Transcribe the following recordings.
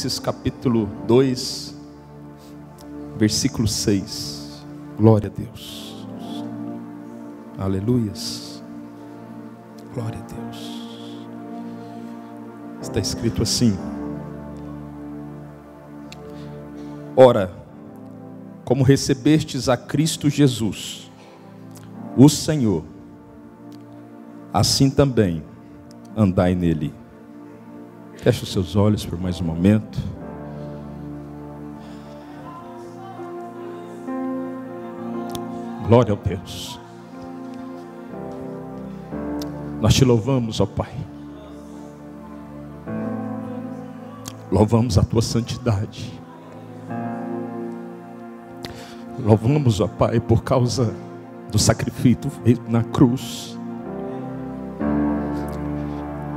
Colossenses capítulo 2, versículo 6. Glória a Deus. Aleluias. Glória a Deus. Está escrito assim: ora, como recebestes a Cristo Jesus, o Senhor, assim também andai nele. Feche os seus olhos por mais um momento. Glória a Deus. Nós te louvamos, ó Pai. Louvamos a tua santidade. Louvamos, ó Pai, por causa do sacrifício feito na cruz.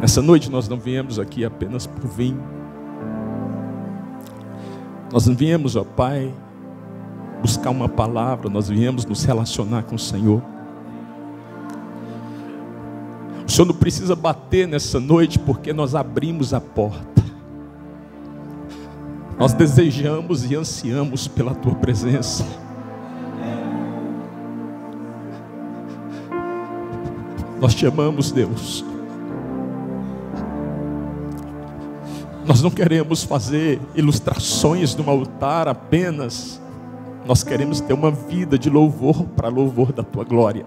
Nessa noite nós não viemos aqui apenas por vinho. Nós não viemos, ó Pai, buscar uma palavra. Nós viemos nos relacionar com o Senhor. O Senhor não precisa bater nessa noite, porque nós abrimos a porta. Nós desejamos e ansiamos pela tua presença. Nós te amamos, Deus. Nós não queremos fazer ilustrações de um altar apenas. Nós queremos ter uma vida de louvor para louvor da tua glória.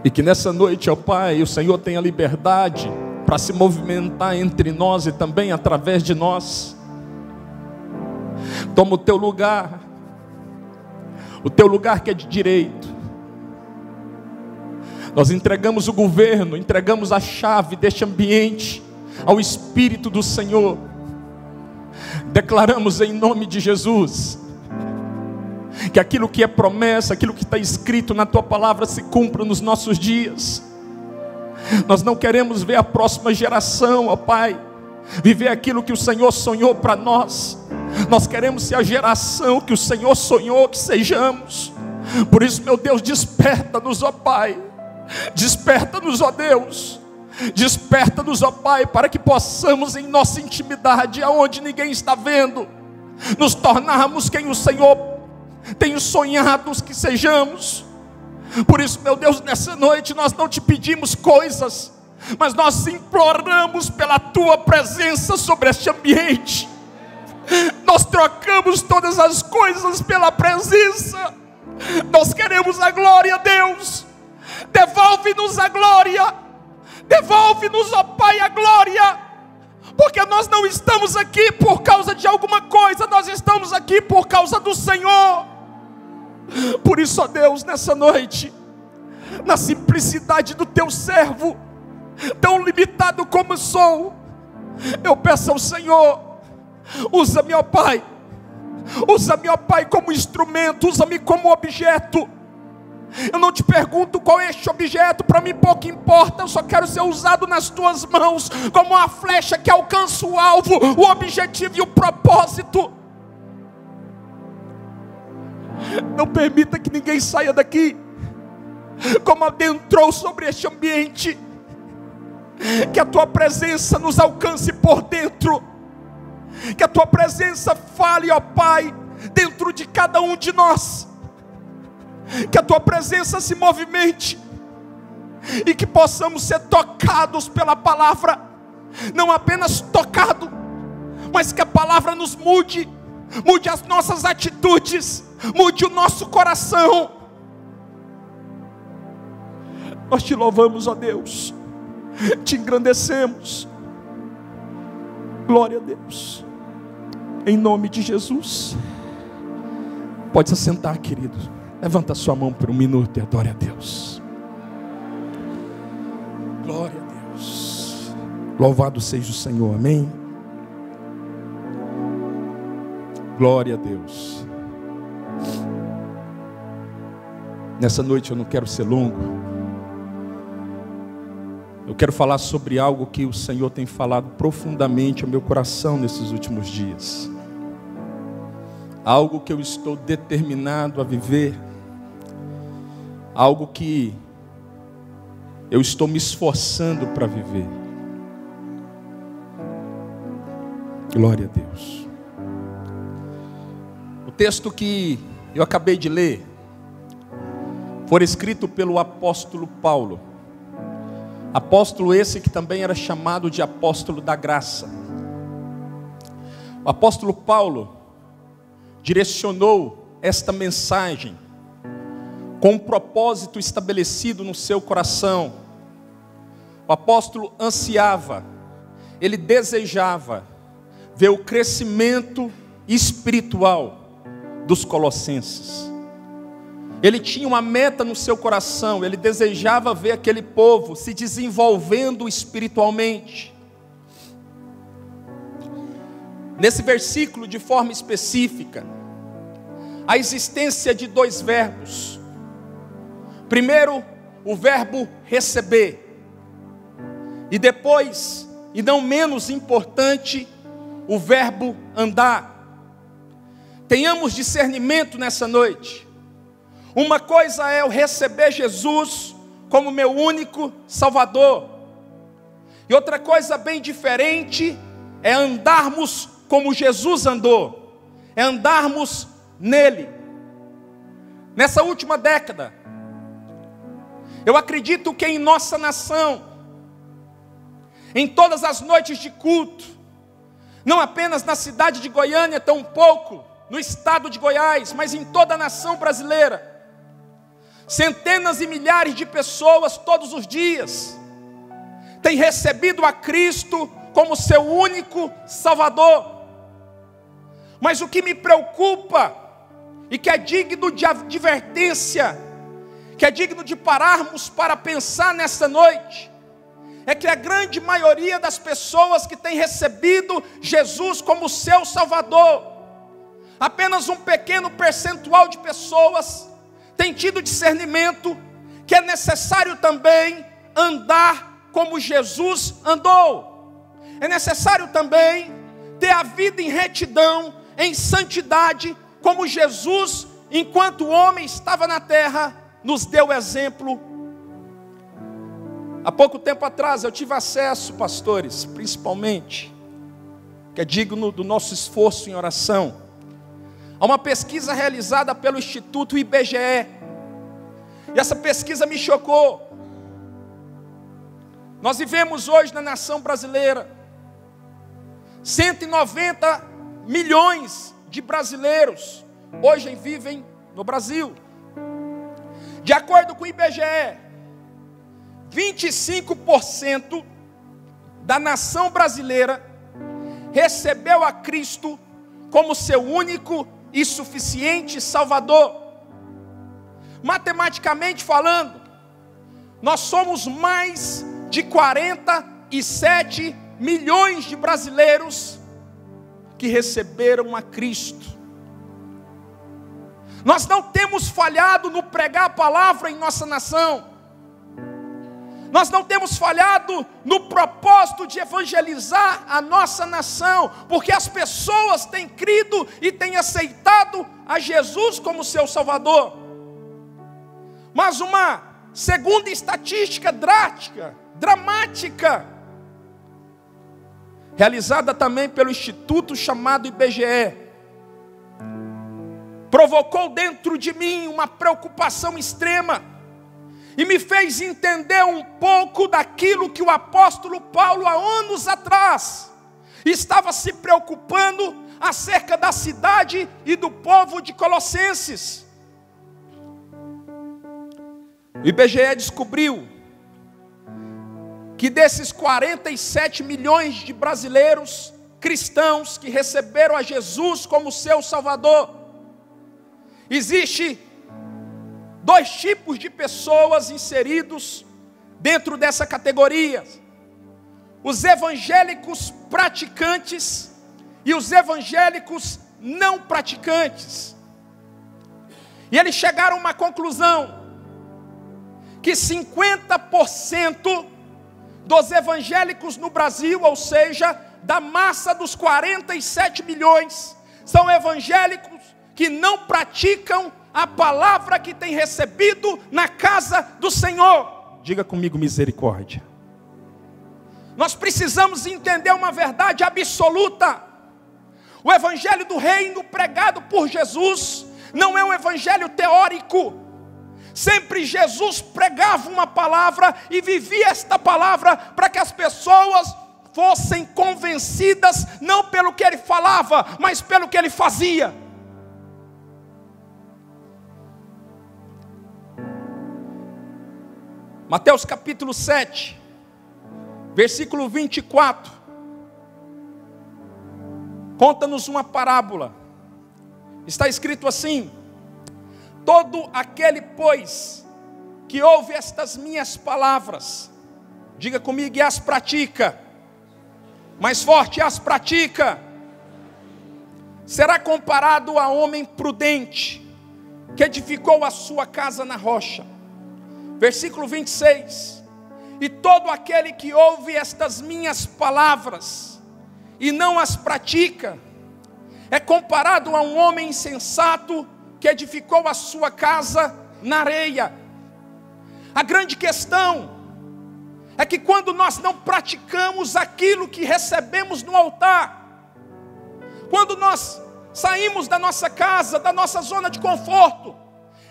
E que nessa noite, ó Pai, o Senhor tenha liberdade para se movimentar entre nós e também através de nós. Toma o teu lugar que é de direito. Nós entregamos o governo, entregamos a chave deste ambiente ao Espírito do Senhor. Declaramos em nome de Jesus que aquilo que é promessa, aquilo que está escrito na tua palavra se cumpra nos nossos dias. Nós não queremos ver a próxima geração, ó Pai, viver aquilo que o Senhor sonhou para nós. Nós queremos ser a geração que o Senhor sonhou que sejamos. Por isso, meu Deus, desperta-nos, ó Pai. Desperta-nos, ó Deus. Desperta-nos, ó Pai, para que possamos em nossa intimidade, aonde ninguém está vendo, nos tornarmos quem o Senhor tem sonhado que sejamos. Por isso, meu Deus, nessa noite nós não te pedimos coisas, mas nós imploramos pela tua presença sobre este ambiente. Nós trocamos todas as coisas pela presença. Nós queremos a glória, Deus. Devolve-nos a glória. Devolve-nos, ó Pai, a glória. Porque nós não estamos aqui por causa de alguma coisa. Nós estamos aqui por causa do Senhor. Por isso, ó Deus, nessa noite, na simplicidade do teu servo, tão limitado como sou, eu peço ao Senhor: usa-me, ó Pai. Usa-me, ó Pai, como instrumento. Usa-me como objeto. Eu não te pergunto qual é este objeto, para mim pouco importa. Eu só quero ser usado nas tuas mãos, como uma flecha que alcança o alvo, o objetivo e o propósito. Não permita que ninguém saia daqui como adentrou sobre este ambiente. Que a tua presença nos alcance por dentro. Que a tua presença fale, ó Pai, dentro de cada um de nós. Que a tua presença se movimente e que possamos ser tocados pela palavra. Não apenas tocado, mas que a palavra nos mude. Mude as nossas atitudes, mude o nosso coração. Nós te louvamos, ó Deus, te engrandecemos. Glória a Deus, em nome de Jesus. Pode se assentar, querido. Levanta a sua mão por um minuto e adore a Deus. Glória a Deus. Louvado seja o Senhor, amém. Glória a Deus. Nessa noite eu não quero ser longo. Eu quero falar sobre algo que o Senhor tem falado profundamente ao meu coração nesses últimos dias. Algo que eu estou determinado a viver. Algo que eu estou me esforçando para viver. Glória a Deus. O texto que eu acabei de ler foi escrito pelo apóstolo Paulo. Apóstolo esse que também era chamado de apóstolo da graça. O apóstolo Paulo direcionou esta mensagem com um propósito estabelecido no seu coração. O apóstolo ansiava, ele desejava ver o crescimento espiritual dos colossenses. Ele tinha uma meta no seu coração, ele desejava ver aquele povo se desenvolvendo espiritualmente. Nesse versículo, de forma específica, a existência de dois verbos. Primeiro, o verbo receber. E depois, e não menos importante, o verbo andar. Tenhamos discernimento nessa noite. Uma coisa é eu receber Jesus como meu único Salvador. E outra coisa bem diferente é andarmos como Jesus andou. É andarmos nele. Nessa última década, eu acredito que em nossa nação, em todas as noites de culto, não apenas na cidade de Goiânia, tampouco no estado de Goiás, mas em toda a nação brasileira, centenas e milhares de pessoas todos os dias têm recebido a Cristo como seu único Salvador. Mas o que me preocupa e que é digno de advertência, que é digno de pararmos para pensar nessa noite, é que a grande maioria das pessoas que têm recebido Jesus como seu Salvador, apenas um pequeno percentual de pessoas tem tido discernimento que é necessário também andar como Jesus andou. É necessário também ter a vida em retidão, em santidade, como Jesus, enquanto o homem estava na terra, nos deu exemplo. Há pouco tempo atrás eu tive acesso, pastores, principalmente, que é digno do nosso esforço em oração, a uma pesquisa realizada pelo Instituto IBGE. E essa pesquisa me chocou. Nós vivemos hoje na nação brasileira 190 milhões de brasileiros hoje vivem no Brasil. De acordo com o IBGE, 25% da nação brasileira recebeu a Cristo como seu único e suficiente Salvador. Matematicamente falando, nós somos mais de 47 milhões de brasileiros que receberam a Cristo. Nós não temos falhado no pregar a palavra em nossa nação. Nós não temos falhado no propósito de evangelizar a nossa nação, porque as pessoas têm crido e têm aceitado a Jesus como seu Salvador. Mas uma segunda estatística dramática, realizada também pelo instituto chamado IBGE, provocou dentro de mim uma preocupação extrema, e me fez entender um pouco daquilo que o apóstolo Paulo, há anos atrás, estava se preocupando acerca da cidade e do povo de Colossenses. O IBGE descobriu que desses 47 milhões de brasileiros cristãos que receberam a Jesus como seu Salvador, existe dois tipos de pessoas inseridos dentro dessa categoria: os evangélicos praticantes e os evangélicos não praticantes. E eles chegaram a uma conclusão, que 50% dos evangélicos no Brasil, ou seja, da massa dos 47 milhões, são evangélicos que não praticam a palavra que tem recebido na casa do Senhor. Diga comigo, misericórdia. Nós precisamos entender uma verdade absoluta. O evangelho do reino pregado por Jesus não é um evangelho teórico. Sempre Jesus pregava uma palavra e vivia esta palavra para que as pessoas fossem convencidas, não pelo que ele falava, mas pelo que ele fazia. Mateus capítulo 7, versículo 24, conta-nos uma parábola. Está escrito assim: todo aquele, pois, que ouve estas minhas palavras, diga comigo, e as pratica, mais forte, as pratica, será comparado a homem prudente, que edificou a sua casa na rocha. Versículo 26, e todo aquele que ouve estas minhas palavras, e não as pratica, é comparado a um homem insensato, que edificou a sua casa na areia. A grande questão é que quando nós não praticamos aquilo que recebemos no altar, quando nós saímos da nossa casa, da nossa zona de conforto,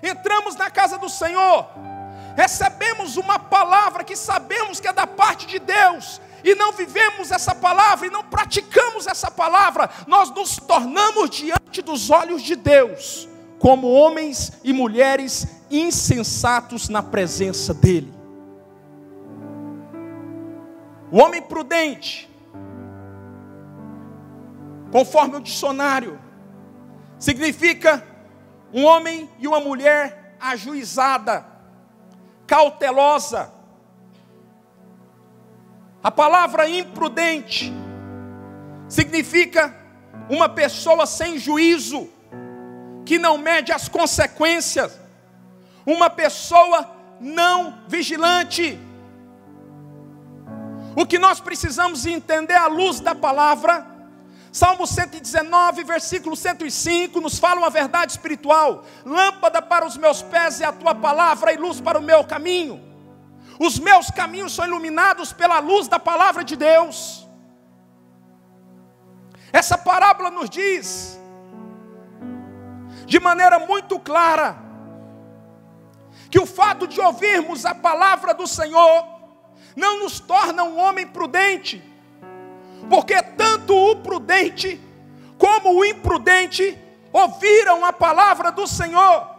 entramos na casa do Senhor, recebemos uma palavra que sabemos que é da parte de Deus, e não vivemos essa palavra, e não praticamos essa palavra, nós nos tornamos diante dos olhos de Deus como homens e mulheres insensatos na presença dEle. O homem prudente, conforme o dicionário, significa um homem e uma mulher ajuizada, cautelosa. A palavra imprudente significa uma pessoa sem juízo, que não mede as consequências, uma pessoa não vigilante. O que nós precisamos entender à luz da palavra, Salmo 119, versículo 105, nos fala uma verdade espiritual: lâmpada para os meus pés é a tua palavra e luz para o meu caminho. Os meus caminhos são iluminados pela luz da palavra de Deus. Essa parábola nos diz, de maneira muito clara, que o fato de ouvirmos a palavra do Senhor não nos torna um homem prudente, porque tanto o prudente como o imprudente ouviram a palavra do Senhor.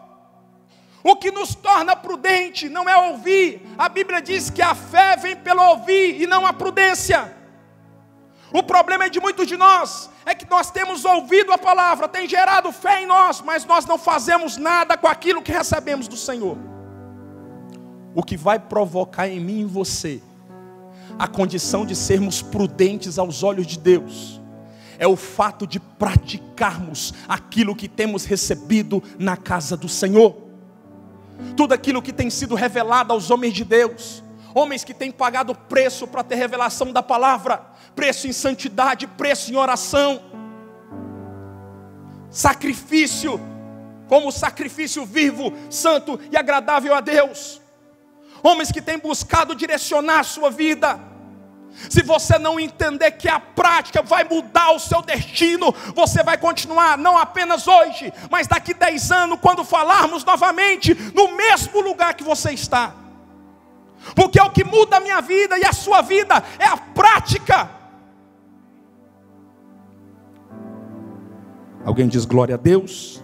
O que nos torna prudente não é ouvir. A Bíblia diz que a fé vem pelo ouvir e não a prudência. O problema de muitos de nós é que nós temos ouvido a palavra, tem gerado fé em nós, mas nós não fazemos nada com aquilo que recebemos do Senhor. O que vai provocar em mim e em você a condição de sermos prudentes aos olhos de Deus é o fato de praticarmos aquilo que temos recebido na casa do Senhor. Tudo aquilo que tem sido revelado aos homens de Deus, homens que têm pagado preço para ter revelação da palavra, preço em santidade, preço em oração, sacrifício, como sacrifício vivo, santo e agradável a Deus. Homens que têm buscado direcionar a sua vida. Se você não entender que a prática vai mudar o seu destino, você vai continuar, não apenas hoje, mas daqui 10 anos, quando falarmos novamente, no mesmo lugar que você está. Porque o que muda a minha vida e a sua vida é a prática. Alguém diz glória a Deus?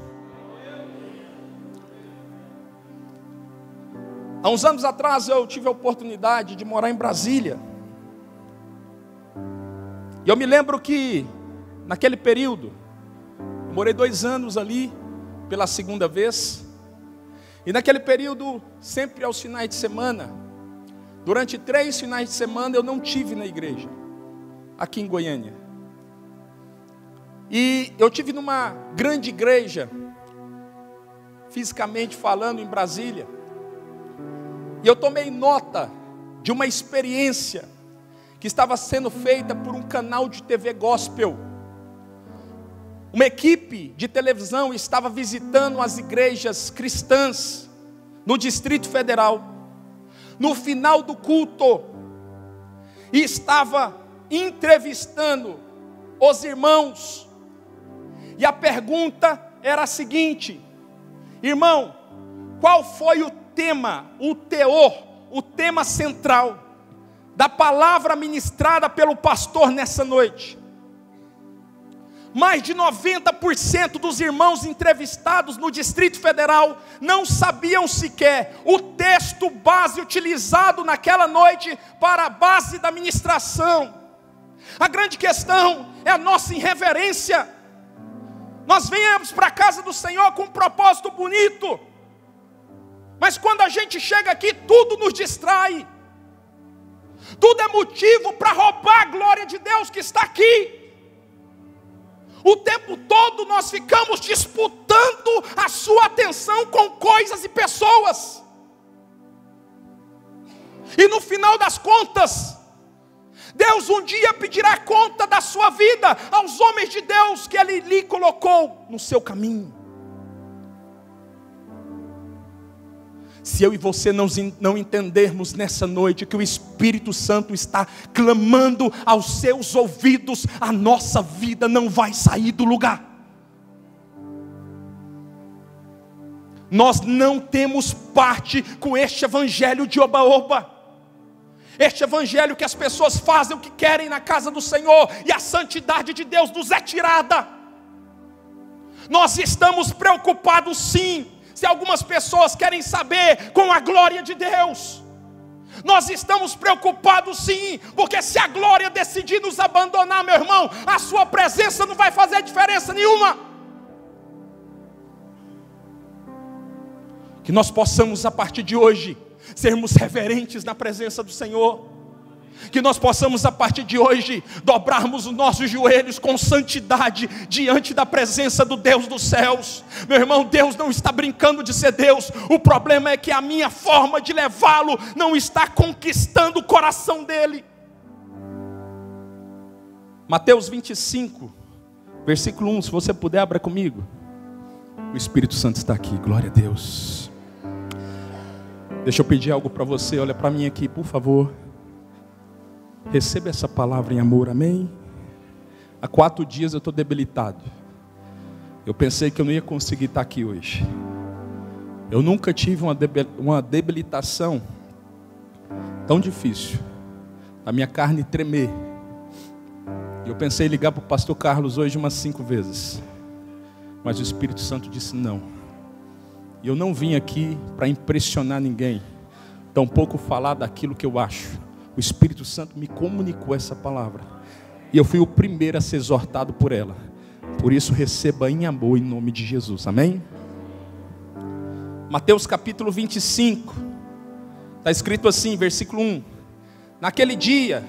Há uns anos atrás eu tive a oportunidade de morar em Brasília. E eu me lembro que, naquele período, eu morei 2 anos ali, pela segunda vez. E naquele período, sempre aos finais de semana, durante 3 finais de semana, eu não tive na igreja, aqui em Goiânia. E eu tive numa grande igreja, fisicamente falando, em Brasília. E eu tomei nota de uma experiência que estava sendo feita por um canal de TV gospel. Uma equipe de televisão estava visitando as igrejas cristãs no Distrito Federal, no final do culto, e estava entrevistando os irmãos E a pergunta era a seguinte: irmão, qual foi o tema, o teor, o tema central da palavra ministrada pelo pastor nessa noite? Mais de 90% dos irmãos entrevistados no Distrito Federal não sabiam sequer o texto base utilizado naquela noite para a base da ministração. A grande questão é a nossa irreverência. Nós viemos para a casa do Senhor com um propósito bonito, mas quando a gente chega aqui, tudo nos distrai. Tudo é motivo para roubar a glória de Deus que está aqui. O tempo todo nós ficamos disputando a sua atenção com coisas e pessoas. E no final das contas, Deus um dia pedirá conta da sua vida aos homens de Deus que Ele lhe colocou no seu caminho. Se eu e você não entendermos nessa noite que o Espírito Santo está clamando aos seus ouvidos, a nossa vida não vai sair do lugar. Nós não temos parte com este evangelho de oba-oba. Este evangelho que as pessoas fazem o que querem na casa do Senhor e a santidade de Deus nos é tirada. Nós estamos preocupados sim, se algumas pessoas querem saber com a glória de Deus. Nós estamos preocupados sim, porque se a glória decidir nos abandonar, meu irmão, a sua presença não vai fazer diferença nenhuma. Que nós possamos a partir de hoje sermos reverentes na presença do Senhor. Que nós possamos a partir de hoje dobrarmos os nossos joelhos com santidade diante da presença do Deus dos céus. Meu irmão, Deus não está brincando de ser Deus. O problema é que a minha forma de levá-lo não está conquistando o coração dele. Mateus 25, versículo 1, se você puder, abra comigo. O Espírito Santo está aqui, glória a Deus. Deixa eu pedir algo para você, olha para mim aqui, por favor. Receba essa palavra em amor, amém? Há 4 dias eu estou debilitado. Eu pensei que eu não ia conseguir estar aqui hoje. Eu nunca tive uma debilitação tão difícil. A minha carne tremer. Eu pensei em ligar para o pastor Carlos hoje umas 5 vezes. Mas o Espírito Santo disse não. E eu não vim aqui para impressionar ninguém. Tampouco falar daquilo que eu acho. O Espírito Santo me comunicou essa palavra. E eu fui o primeiro a ser exortado por ela. Por isso receba em amor em nome de Jesus. Amém? Mateus capítulo 25. Está escrito assim, versículo 1. Naquele dia,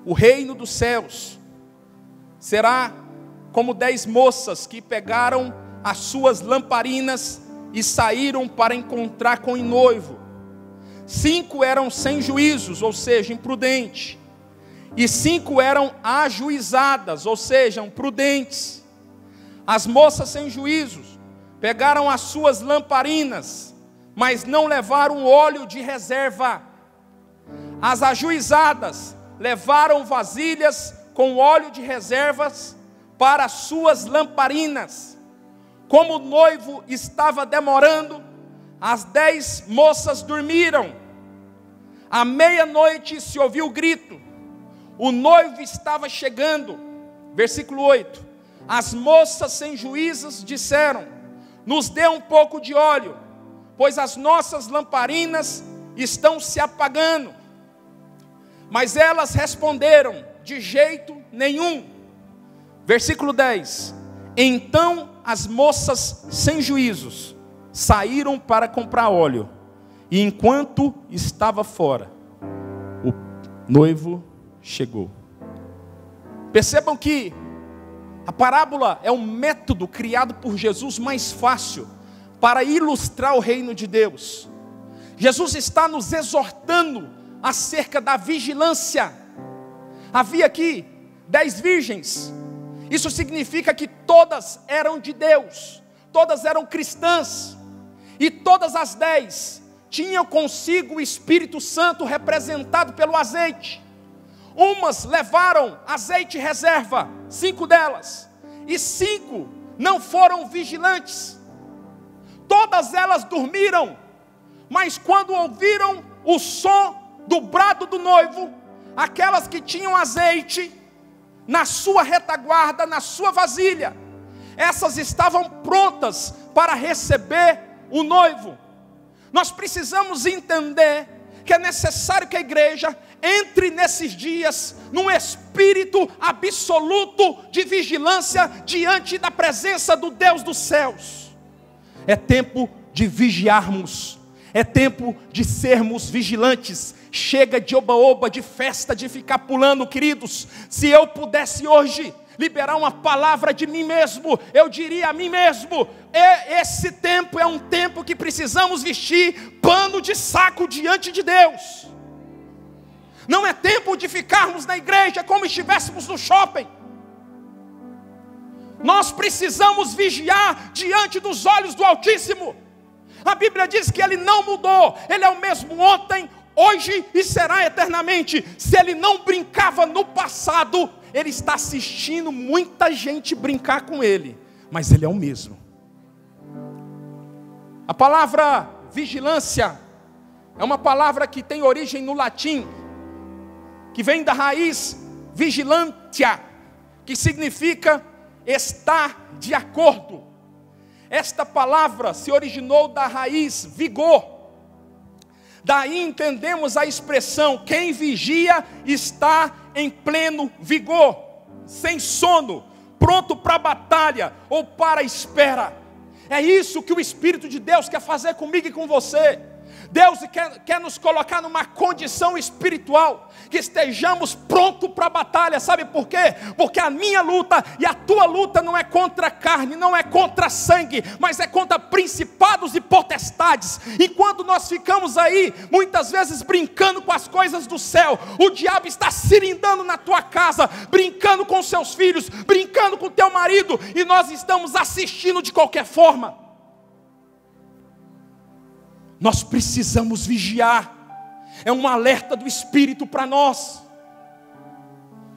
o reino dos céus será como 10 moças que pegaram as suas lamparinas e saíram para encontrar com o noivo. 5 eram sem juízos, ou seja, imprudentes. E 5 eram ajuizadas, ou seja, prudentes. As moças sem juízos pegaram as suas lamparinas, mas não levaram óleo de reserva. As ajuizadas levaram vasilhas com óleo de reservas para as suas lamparinas. Como o noivo estava demorando, as 10 moças dormiram. À meia-noite se ouviu o grito. O noivo estava chegando. Versículo 8. As moças sem juízos disseram: nos dê um pouco de óleo, pois as nossas lamparinas estão se apagando. Mas elas responderam: de jeito nenhum. Versículo 10. Então as moças sem juízos saíram para comprar óleo, e enquanto estava fora, o noivo chegou. Percebam que a parábola é um método criado por Jesus mais fácil para ilustrar o reino de Deus. Jesus está nos exortando acerca da vigilância. Havia aqui 10 virgens. Isso significa que todas eram de Deus, todas eram cristãs. E todas as 10 tinham consigo o Espírito Santo representado pelo azeite. Umas levaram azeite reserva, 5 delas. e 5 não foram vigilantes. Todas elas dormiram, mas quando ouviram o som do brado do noivo, aquelas que tinham azeite na sua retaguarda, na sua vasilha, essas estavam prontas para receber o noivo. Nós precisamos entender que é necessário que a igreja entre nesses dias num espírito absoluto de vigilância diante da presença do Deus dos céus. É tempo de vigiarmos, é tempo de sermos vigilantes. Chega de oba-oba, de festa, de ficar pulando, queridos. Se eu pudesse hoje liberar uma palavra de mim mesmo, eu diria a mim mesmo: esse tempo é um tempo que precisamos vestir pano de saco diante de Deus. Não é tempo de ficarmos na igreja como estivéssemos no shopping. Nós precisamos vigiar diante dos olhos do Altíssimo. A Bíblia diz que Ele não mudou, Ele é o mesmo ontem, hoje e será eternamente. Se Ele não brincava no passado, Ele está assistindo muita gente brincar com Ele, mas Ele é o mesmo. A palavra vigilância é uma palavra que tem origem no latim, que vem da raiz vigilantia, que significa estar de acordo. Esta palavra se originou da raiz vigor. Daí entendemos a expressão: quem vigia está em pleno vigor, sem sono, pronto para a batalha ou para a espera. É isso que o Espírito de Deus quer fazer comigo e com você. Deus quer nos colocar numa condição espiritual, que estejamos prontos para a batalha. Sabe por quê? Porque a minha luta e a tua luta não é contra a carne, não é contra sangue, mas é contra principados e potestades. E quando nós ficamos aí, muitas vezes brincando com as coisas do céu, o diabo está cirindando na tua casa, brincando com seus filhos, brincando com teu marido, e nós estamos assistindo de qualquer forma. Nós precisamos vigiar. É um alerta do Espírito para nós.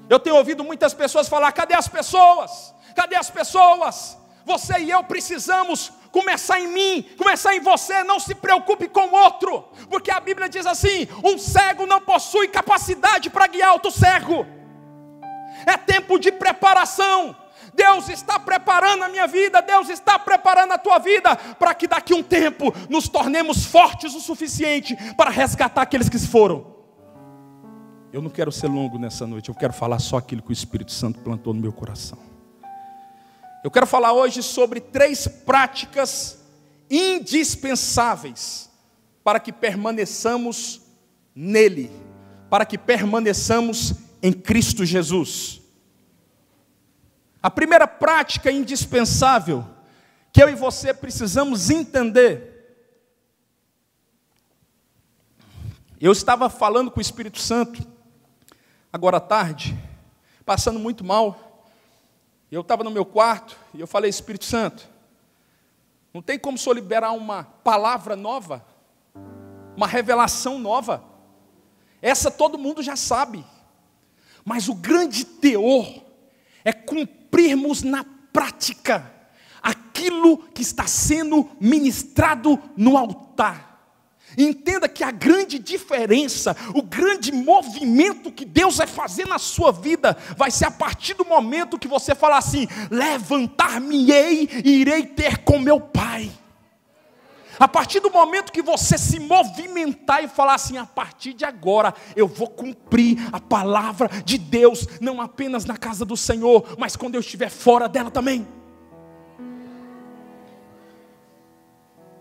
Eu tenho ouvido muitas pessoas falar: cadê as pessoas? Cadê as pessoas? Você e eu precisamos começar em mim, começar em você. Não se preocupe com o outro, porque a Bíblia diz assim: um cego não possui capacidade para guiar outro cego. É tempo de preparação. Deus está preparando a minha vida, Deus está preparando a tua vida, para que daqui a um tempo nos tornemos fortes o suficiente para resgatar aqueles que se foram. Eu não quero ser longo nessa noite, eu quero falar só aquilo que o Espírito Santo plantou no meu coração. Eu quero falar hoje sobre 3 práticas indispensáveis para que permaneçamos nele, para que permaneçamos em Cristo Jesus. A primeira prática indispensável que eu e você precisamos entender. Eu estava falando com o Espírito Santo agora à tarde, passando muito mal. Eu estava no meu quarto e eu falei: Espírito Santo, não tem como o Senhor liberar uma palavra nova, uma revelação nova? Essa todo mundo já sabe, mas o grande teor é cumprirmos na prática aquilo que está sendo ministrado no altar. Entenda que a grande diferença, o grande movimento que Deus vai fazer na sua vida, vai ser a partir do momento que você falar assim: levantar-me-ei e irei ter com meu Pai. A partir do momento que você se movimentar e falar assim: a partir de agora eu vou cumprir a palavra de Deus, não apenas na casa do Senhor, mas quando eu estiver fora dela também.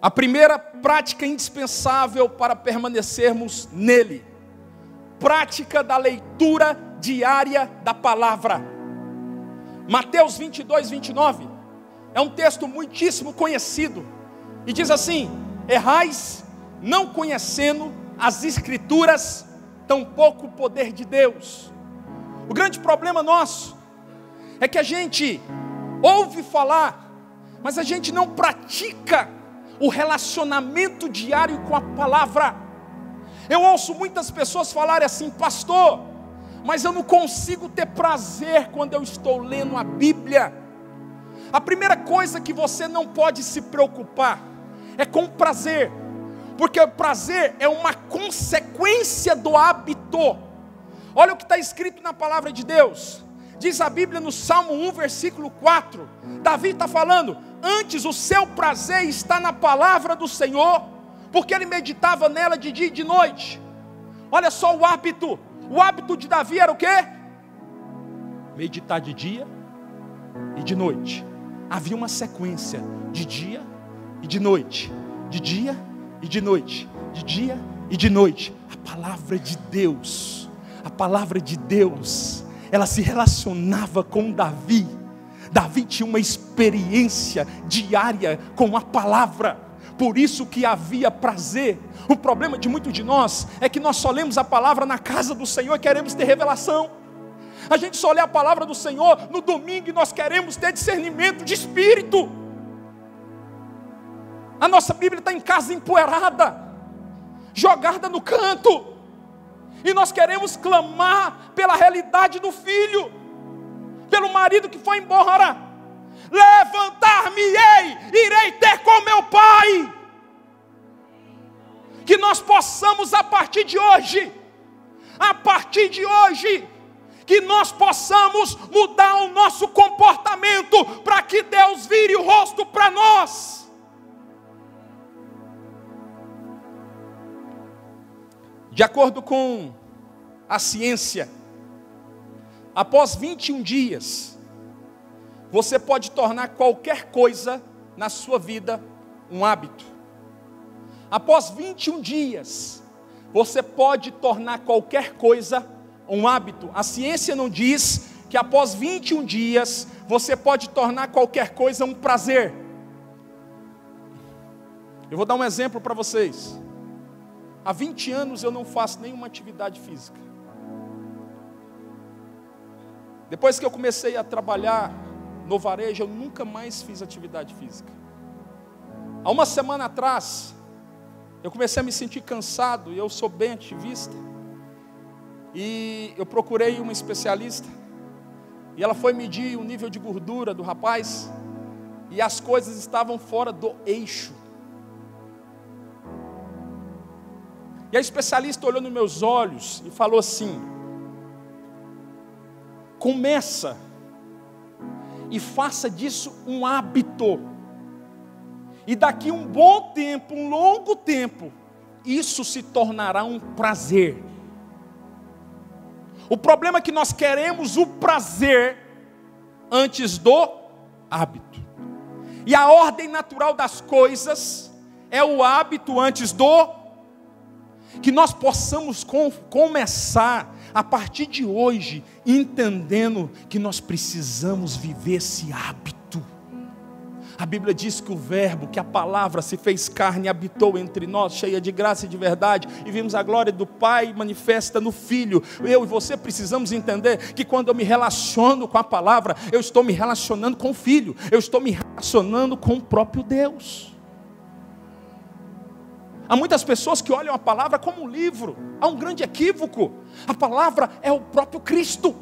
A primeira prática indispensável para permanecermos nele: prática da leitura diária da palavra. Mateus 22, 29 é um texto muitíssimo conhecido. E diz assim: errais não conhecendo as Escrituras, tampouco o poder de Deus. O grande problema nosso é que a gente ouve falar, mas a gente não pratica o relacionamento diário com a palavra. Eu ouço muitas pessoas falarem assim: pastor, mas eu não consigo ter prazer quando eu estou lendo a Bíblia. A primeira coisa que você não pode se preocupar é com o prazer, porque o prazer é uma consequência do hábito. Olha o que está escrito na palavra de Deus. Diz a Bíblia no Salmo 1, versículo 4. Davi está falando: antes o seu prazer está na palavra do Senhor, porque ele meditava nela de dia e de noite. Olha só o hábito. O hábito de Davi era o quê? Meditar de dia e de noite. Havia uma sequência de dia e de noite, de dia e de noite, de dia e de noite. A palavra de Deus, ela se relacionava com Davi. Davi tinha uma experiência diária com a palavra, por isso que havia prazer. O problema de muitos de nós é que nós só lemos a palavra na casa do Senhor e queremos ter revelação. A gente só lê a palavra do Senhor no domingo e nós queremos ter discernimento de espírito. A nossa Bíblia está em casa empoeirada, jogada no canto, e nós queremos clamar pela realidade do filho, pelo marido que foi embora. Levantar-me-ei, irei ter com meu pai. Que nós possamos a partir de hoje, que nós possamos mudar o nosso comportamento, para que Deus vire o rosto para nós. De acordo com a ciência, após 21 dias, você pode tornar qualquer coisa na sua vida um hábito. Após 21 dias, você pode tornar qualquer coisa um hábito. A ciência não diz que após 21 dias, você pode tornar qualquer coisa um prazer. Eu vou dar um exemplo para vocês. Há 20 anos eu não faço nenhuma atividade física. Depois que eu comecei a trabalhar no varejo, eu nunca mais fiz atividade física. Há uma semana atrás, eu comecei a me sentir cansado, e eu sou bem ativista, e eu procurei uma especialista, e ela foi medir o nível de gordura do rapaz, e as coisas estavam fora do eixo. E a especialista olhou nos meus olhos e falou assim: começa e faça disso um hábito, e daqui um bom tempo, um longo tempo, isso se tornará um prazer. O problema é que nós queremos o prazer antes do hábito, e a ordem natural das coisas é o hábito antes do. Que nós possamos começar a partir de hoje, entendendo que nós precisamos viver esse hábito. A Bíblia diz que o verbo, que a palavra se fez carne e habitou entre nós, cheia de graça e de verdade, e vimos a glória do Pai manifesta no Filho. Eu e você precisamos entender que quando eu me relaciono com a palavra, eu estou me relacionando com o Filho, eu estou me relacionando com o próprio Deus. Há muitas pessoas que olham a palavra como um livro. Há um grande equívoco. A palavra é o próprio Cristo.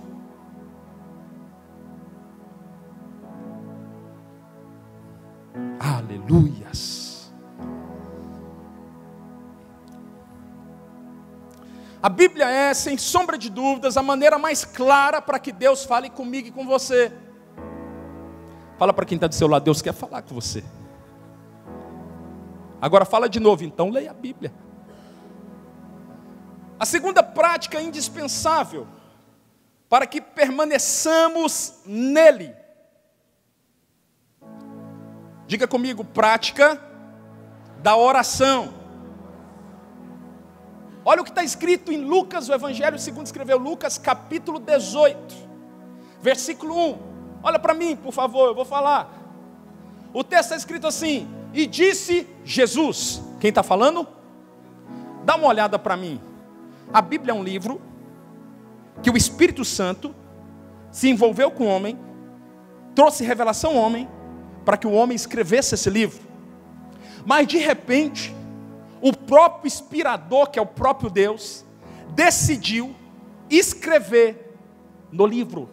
Aleluias. A Bíblia é, sem sombra de dúvidas, a maneira mais clara para que Deus fale comigo e com você. Fala para quem está do seu lado: Deus quer falar com você. Agora fala de novo, então leia a Bíblia. A segunda prática indispensável para que permaneçamos nele. Diga comigo: prática da oração. Olha o que está escrito em Lucas, o Evangelho segundo escreveu Lucas, capítulo 18, versículo 1. Olha para mim, por favor, eu vou falar. O texto está escrito assim: e disse Jesus. Quem está falando? Dá uma olhada para mim. A Bíblia é um livro que o Espírito Santo se envolveu com o homem, trouxe revelação ao homem, para que o homem escrevesse esse livro. Mas de repente, o próprio inspirador, que é o próprio Deus, decidiu escrever no livro.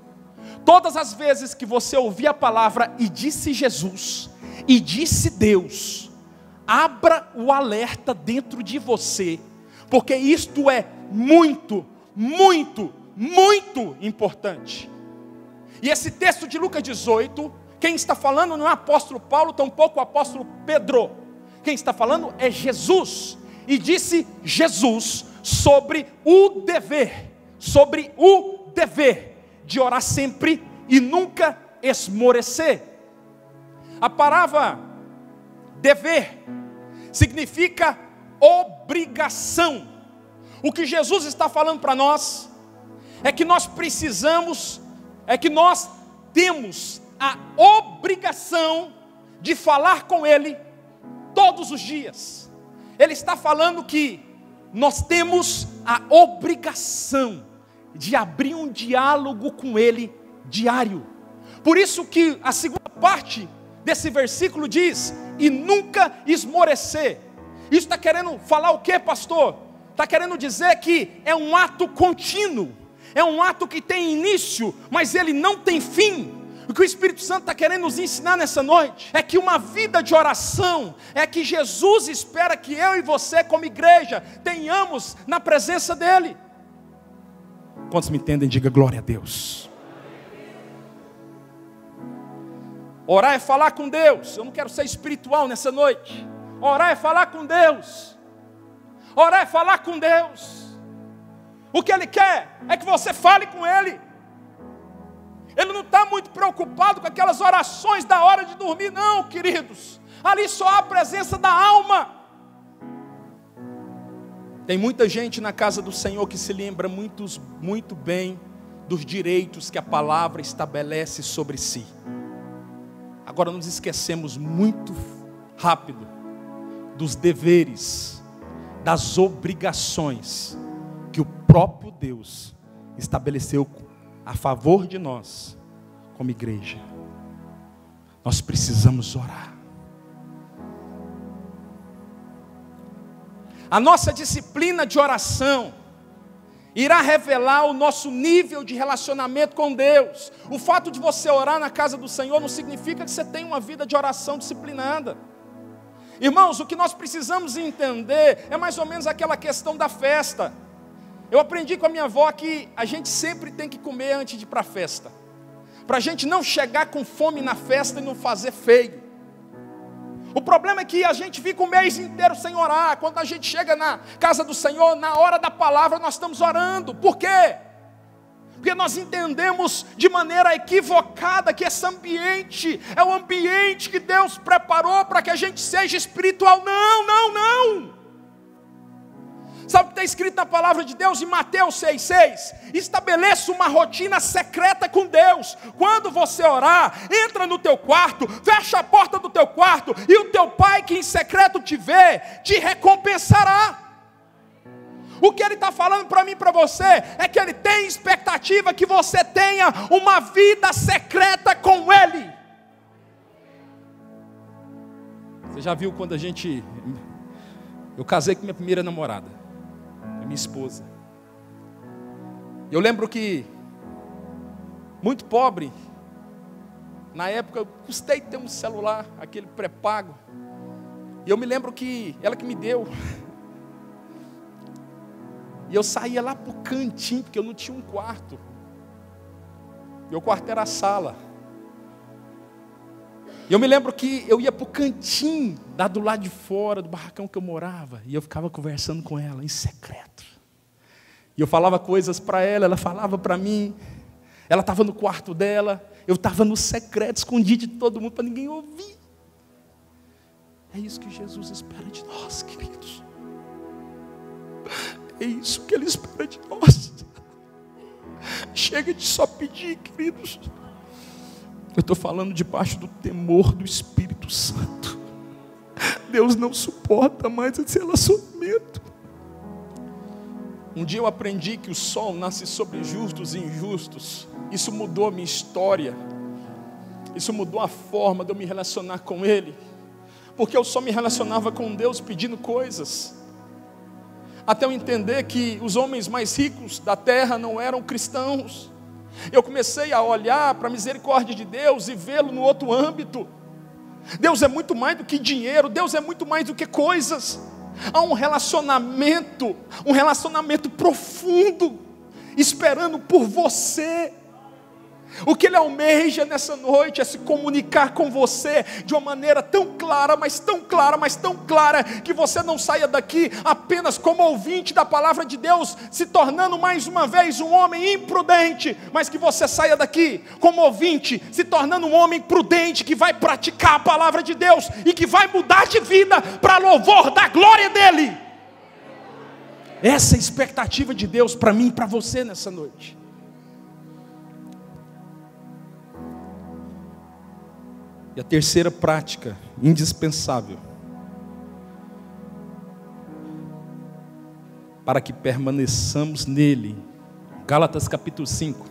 Todas as vezes que você ouvir a palavra e disse Jesus, e disse Deus, abra o alerta dentro de você, porque isto é muito, muito, muito importante. E esse texto de Lucas 18, quem está falando não é o apóstolo Paulo, tampouco o apóstolo Pedro. Quem está falando é Jesus. E disse Jesus sobre o dever de orar sempre e nunca esmorecer. A palavra dever significa obrigação. O que Jesus está falando para nós é que nós temos a obrigação de falar com Ele todos os dias. Ele está falando que nós temos a obrigação de abrir um diálogo com Ele diário. Por isso que a segunda parte desse versículo diz, e nunca esmorecer. Isso está querendo falar o que, pastor? Está querendo dizer que é um ato contínuo, é um ato que tem início, mas ele não tem fim. O que o Espírito Santo está querendo nos ensinar nessa noite é que uma vida de oração é que Jesus espera que eu e você, como igreja, tenhamos na presença dEle. Quantos me entendem, diga glória a Deus. Orar é falar com Deus. Eu não quero ser espiritual nessa noite. Orar é falar com Deus. Orar é falar com Deus. O que Ele quer é que você fale com Ele. Ele não está muito preocupado com aquelas orações da hora de dormir, não, queridos. Ali só há a presença da alma. Tem muita gente na casa do Senhor que se lembra muito bem dos direitos que a palavra estabelece sobre si. Agora nos esquecemos muito rápido dos deveres, das obrigações que o próprio Deus estabeleceu a favor de nós, como igreja. Nós precisamos orar. A nossa disciplina de oração irá revelar o nosso nível de relacionamento com Deus. O fato de você orar na casa do Senhor não significa que você tem uma vida de oração disciplinada. Irmãos, o que nós precisamos entender é mais ou menos aquela questão da festa. Eu aprendi com a minha avó que a gente sempre tem que comer antes de ir para a festa, para a gente não chegar com fome na festa e não fazer feio. O problema é que a gente fica o mês inteiro sem orar. Quando a gente chega na casa do Senhor, na hora da palavra, nós estamos orando. Por quê? Porque nós entendemos de maneira equivocada que esse ambiente é o ambiente que Deus preparou para que a gente seja espiritual. Não, não, não. Sabe o que está escrito na palavra de Deus em Mateus 6,6? Estabeleça uma rotina secreta com Deus. Quando você orar, entra no teu quarto, fecha a porta do teu quarto, e o teu pai que em secreto te vê, te recompensará. O que ele está falando para mim e para você, é que ele tem expectativa que você tenha uma vida secreta com ele. Você já viu quando eu casei com minha primeira namorada, minha esposa. Eu lembro que, muito pobre, na época eu custei ter um celular, aquele pré-pago, e eu me lembro que ela que me deu, e eu saía lá para o cantinho, porque eu não tinha um quarto, meu quarto era a sala, e eu me lembro que eu ia para o cantinho, do lado de fora do barracão que eu morava, e eu ficava conversando com ela, em secreto. E eu falava coisas para ela, ela falava para mim. Ela estava no quarto dela, eu estava no secreto, escondido de todo mundo, para ninguém ouvir. É isso que Jesus espera de nós, queridos. É isso que Ele espera de nós. Chega de só pedir, queridos. Eu estou falando debaixo do temor do Espírito Santo. Deus não suporta mais esse relacionamento. Um dia eu aprendi que o sol nasce sobre justos e injustos. Isso mudou a minha história. Isso mudou a forma de eu me relacionar com Ele. Porque eu só me relacionava com Deus pedindo coisas. Até eu entender que os homens mais ricos da terra não eram cristãos. Eu comecei a olhar para a misericórdia de Deus e vê-lo no outro âmbito. Deus é muito mais do que dinheiro, Deus é muito mais do que coisas. Há um relacionamento profundo, esperando por você. O que Ele almeja nessa noite é se comunicar com você de uma maneira tão clara, mas tão clara, mas tão clara, que você não saia daqui apenas como ouvinte da palavra de Deus, se tornando mais uma vez um homem imprudente, mas que você saia daqui como ouvinte, se tornando um homem prudente, que vai praticar a palavra de Deus e que vai mudar de vida para louvor da glória dEle. Essa é a expectativa de Deus para mim e para você nessa noite. E a terceira prática indispensável para que permaneçamos nele, Gálatas capítulo 5,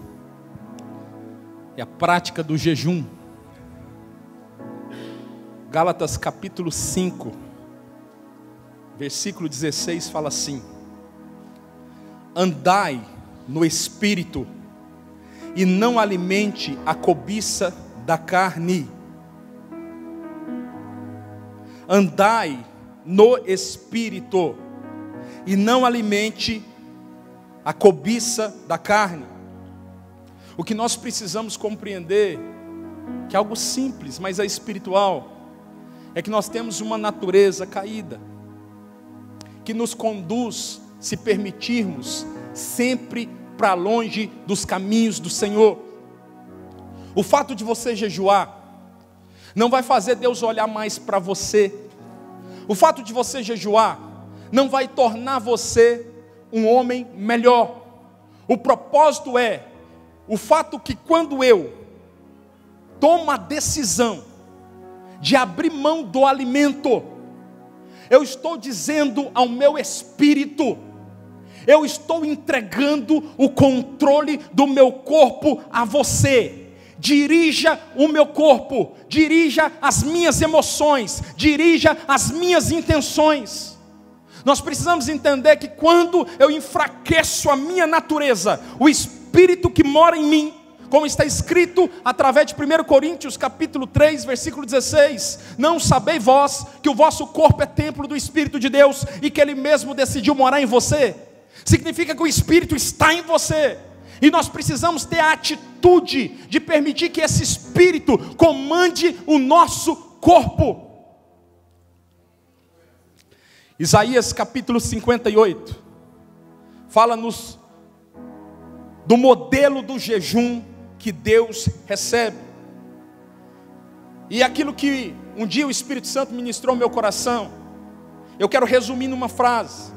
é a prática do jejum. Gálatas capítulo 5, versículo 16 fala assim: andai no Espírito, e não alimente a cobiça da carne. Andai no Espírito, e não alimente a cobiça da carne. O que nós precisamos compreender, que é algo simples, mas é espiritual, é que nós temos uma natureza caída, que nos conduz, se permitirmos, sempre para longe dos caminhos do Senhor. O fato de você jejuar não vai fazer Deus olhar mais para você. O fato de você jejuar não vai tornar você um homem melhor. O propósito é o fato que quando eu tomo a decisão de abrir mão do alimento, eu estou dizendo ao meu espírito, eu estou entregando o controle do meu corpo a você. Dirija o meu corpo, dirija as minhas emoções, dirija as minhas intenções. Nós precisamos entender que quando eu enfraqueço a minha natureza, o Espírito que mora em mim, como está escrito através de 1 Coríntios capítulo 3, versículo 16, não sabeis vós que o vosso corpo é templo do Espírito de Deus, e que Ele mesmo decidiu morar em você? Significa que o Espírito está em você. E nós precisamos ter a atitude de permitir que esse Espírito comande o nosso corpo. Isaías capítulo 58 fala-nos do modelo do jejum que Deus recebe. E aquilo que um dia o Espírito Santo ministrou ao meu coração, eu quero resumir numa frase: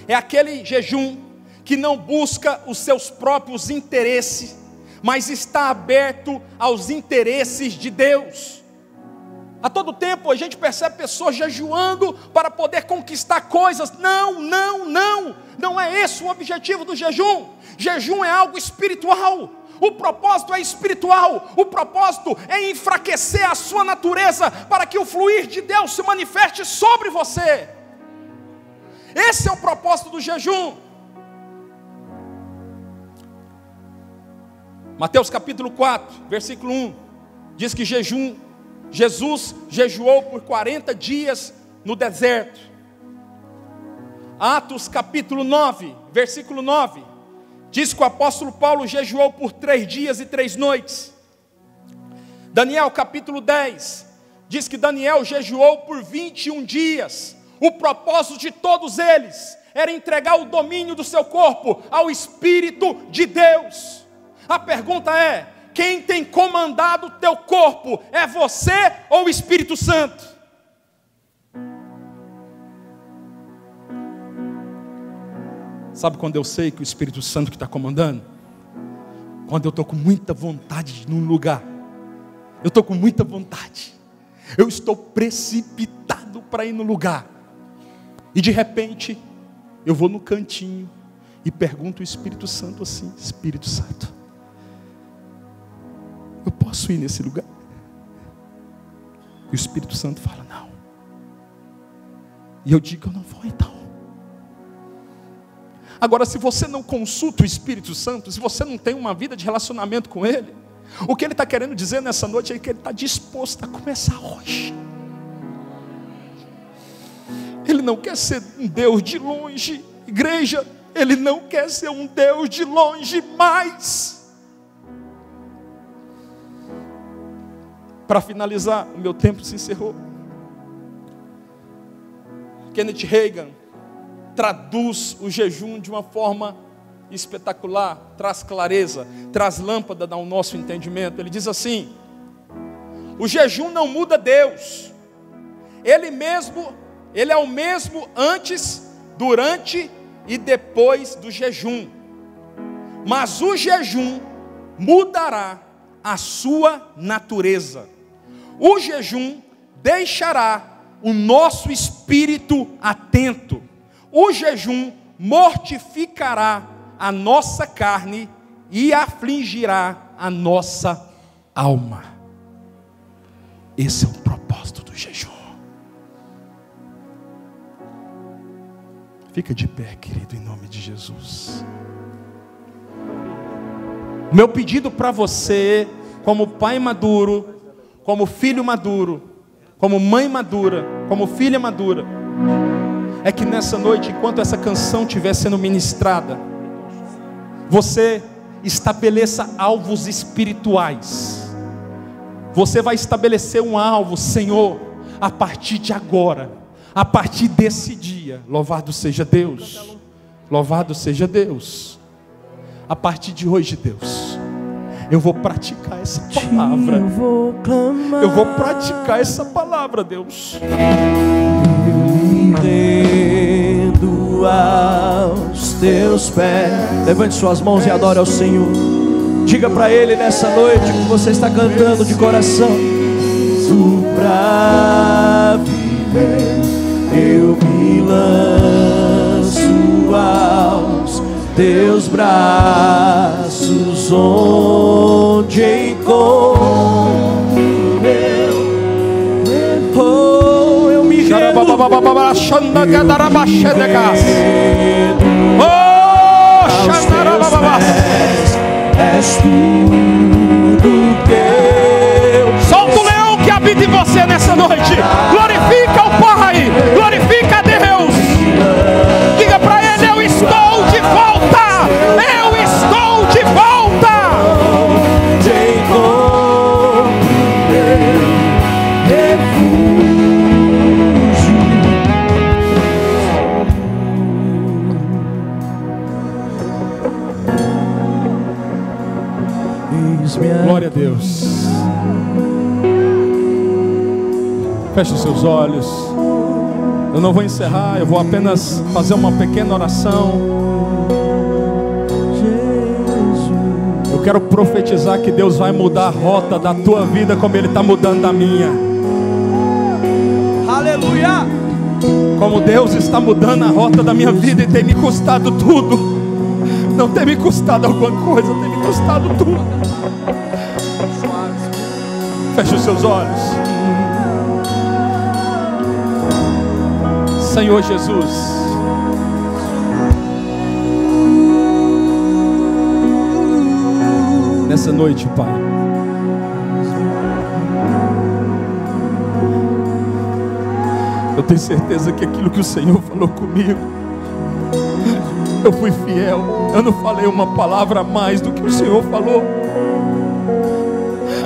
é aquele jejum que não busca os seus próprios interesses, mas está aberto aos interesses de Deus. A todo tempo a gente percebe pessoas jejuando para poder conquistar coisas. Não é esse o objetivo do jejum. Jejum é algo espiritual. O propósito é espiritual. O propósito é enfraquecer a sua natureza para que o fluir de Deus se manifeste sobre você. Esse é o propósito do jejum. Mateus capítulo 4, versículo 1, diz que Jesus jejuou por 40 dias no deserto. Atos capítulo 9, versículo 9, diz que o apóstolo Paulo jejuou por 3 dias e 3 noites. Daniel capítulo 10, diz que Daniel jejuou por 21 dias. O propósito de todos eles era entregar o domínio do seu corpo ao Espírito de Deus. A pergunta é: quem tem comandado o teu corpo? É você ou o Espírito Santo? Sabe quando eu sei que o Espírito Santo que está comandando? Quando eu estou com muita vontade de ir num lugar. Eu estou com muita vontade. Eu estou precipitado para ir no lugar. E de repente, eu vou no cantinho e pergunto ao Espírito Santo assim: Espírito Santo, eu posso ir nesse lugar? E o Espírito Santo fala: não. E eu digo: eu não vou então. Agora, se você não consulta o Espírito Santo, se você não tem uma vida de relacionamento com Ele, o que Ele está querendo dizer nessa noite é que Ele está disposto a começar hoje. Ele não quer ser um Deus de longe, igreja, Ele não quer ser um Deus de longe mais. Para finalizar, o meu tempo se encerrou. Kenneth Hagin traduz o jejum de uma forma espetacular, traz clareza, traz lâmpada ao nosso entendimento. Ele diz assim: o jejum não muda Deus, Ele é o mesmo antes, durante e depois do jejum, mas o jejum mudará a sua natureza. O jejum deixará o nosso espírito atento. O jejum mortificará a nossa carne e afligirá a nossa alma. Esse é o propósito do jejum. Fica de pé, querido, em nome de Jesus. Meu pedido para você, como pai maduro, como filho maduro, como mãe madura, como filha madura, é que nessa noite, enquanto essa canção estiver sendo ministrada, você estabeleça alvos espirituais. Você vai estabelecer um alvo: Senhor, a partir de agora, a partir desse dia, louvado seja Deus, louvado seja Deus. A partir de hoje, Deus, eu vou praticar essa palavra. Eu vou praticar essa palavra, Deus. Rendo aos teus pés. Levante suas mãos e adore ao Senhor. Diga para Ele nessa noite que você está cantando de coração: pra viver eu me lanço aos teus braços, onde encontro eu me rendo aos teus pés. És tudo teu. Solta o leão que habita em você nessa noite. Glorifica o Pai, glorifica a Deus. Diga para Ele: eu estou de volta, eu estou de volta. Te encontro refúgio. Glória a Deus. Feche os seus olhos. Eu não vou encerrar, eu vou apenas fazer uma pequena oração. Eu quero profetizar que Deus vai mudar a rota da tua vida como Ele está mudando a minha. Aleluia! Como Deus está mudando a rota da minha vida e tem me custado tudo. Não tem me custado alguma coisa, tem me custado tudo. Feche os seus olhos. Senhor Jesus, nessa noite, Pai, eu tenho certeza que aquilo que o Senhor falou comigo, eu fui fiel. Eu não falei uma palavra a mais do que o Senhor falou,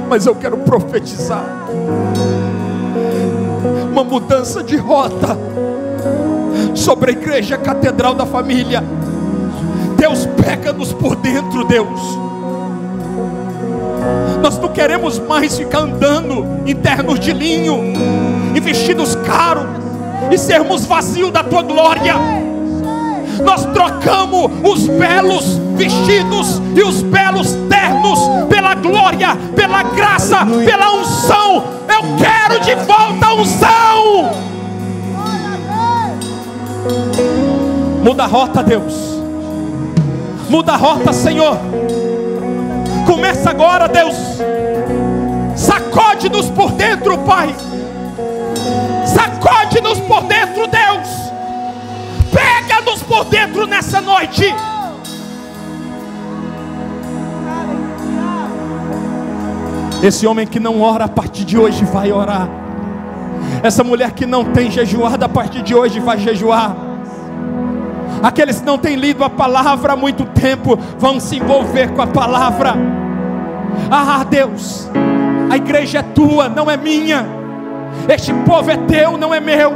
mas eu quero profetizar uma mudança de rota sobre a igreja Catedral da Família. Deus, pega-nos por dentro, Deus. Nós não queremos mais ficar andando em ternos de linho, em vestidos caros, e sermos vazios da Tua glória. Nós trocamos os belos vestidos e os belos ternos pela glória, pela graça, pela unção. Eu quero de volta a unção. Muda a rota, Deus. Muda a rota, Senhor. Começa agora, Deus. Sacode-nos por dentro, Pai. Sacode-nos por dentro, Deus. Pega-nos por dentro nessa noite. Esse homem que não ora a partir de hoje vai orar. Essa mulher que não tem jejuado a partir de hoje vai jejuar. Aqueles que não têm lido a palavra há muito tempo vão se envolver com a palavra. Ah, Deus, a igreja é tua, não é minha. Este povo é teu, não é meu.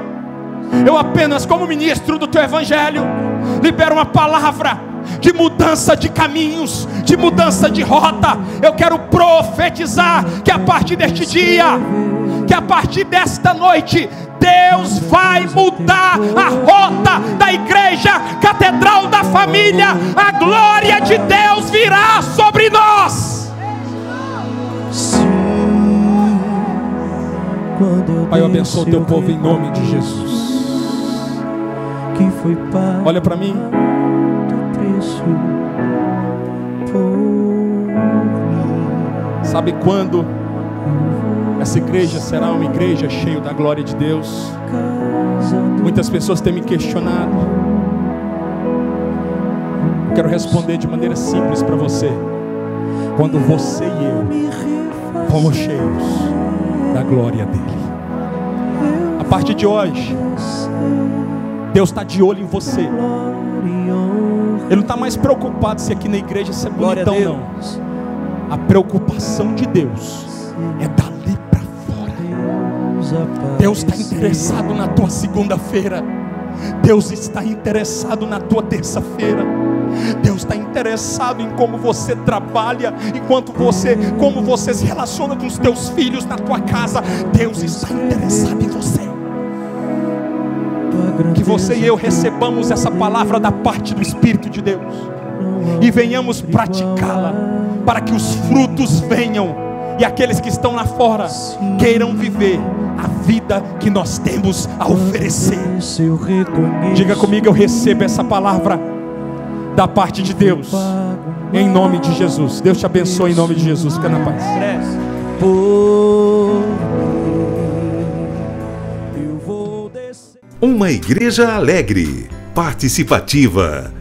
Eu apenas, como ministro do teu evangelho, libero uma palavra de mudança de caminhos, de mudança de rota. Eu quero profetizar que a partir deste dia, que a partir desta noite, Deus vai mudar a rota da igreja Catedral da Família. A glória de Deus virá sobre nós. Pai, eu abençoo o teu povo em nome de Jesus. Olha para mim. Sabe quando essa igreja será uma igreja cheia da glória de Deus? Muitas pessoas têm me questionado. Eu quero responder de maneira simples para você. Quando você e eu fomos cheios da glória dele. A partir de hoje, Deus está de olho em você. Ele não está mais preocupado se aqui na igreja você é bonitão, não. A preocupação de Deus é dali para fora. Deus está interessado na tua segunda-feira. Deus está interessado na tua terça-feira. Deus está interessado em como você trabalha, como você se relaciona com os teus filhos na tua casa. Deus está interessado em você. Que você e eu recebamos essa palavra da parte do Espírito de Deus e venhamos praticá-la, para que os frutos venham e aqueles que estão lá fora queiram viver a vida que nós temos a oferecer. Diga comigo: eu recebo essa palavra da parte de Deus, em nome de Jesus. Deus te abençoe em nome de Jesus. Fica na paz. Uma igreja alegre, participativa.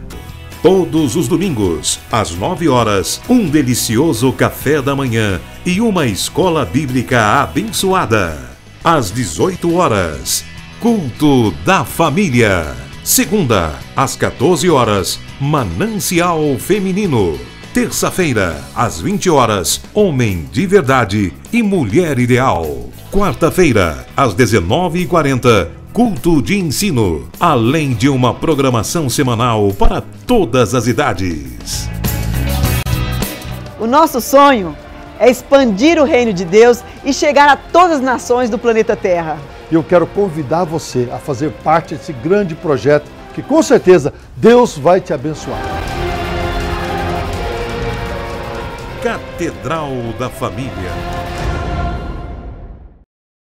Todos os domingos, às 9 horas, um delicioso café da manhã e uma escola bíblica abençoada. Às 18 horas, culto da família. Segunda, às 14 horas, Manancial Feminino. Terça-feira, às 20 horas, Homem de Verdade e Mulher Ideal. Quarta-feira, às 19h40, culto de ensino, além de uma programação semanal para todas as idades. O nosso sonho é expandir o reino de Deus e chegar a todas as nações do planeta Terra. E eu quero convidar você a fazer parte desse grande projeto que com certeza Deus vai te abençoar. Catedral da Família.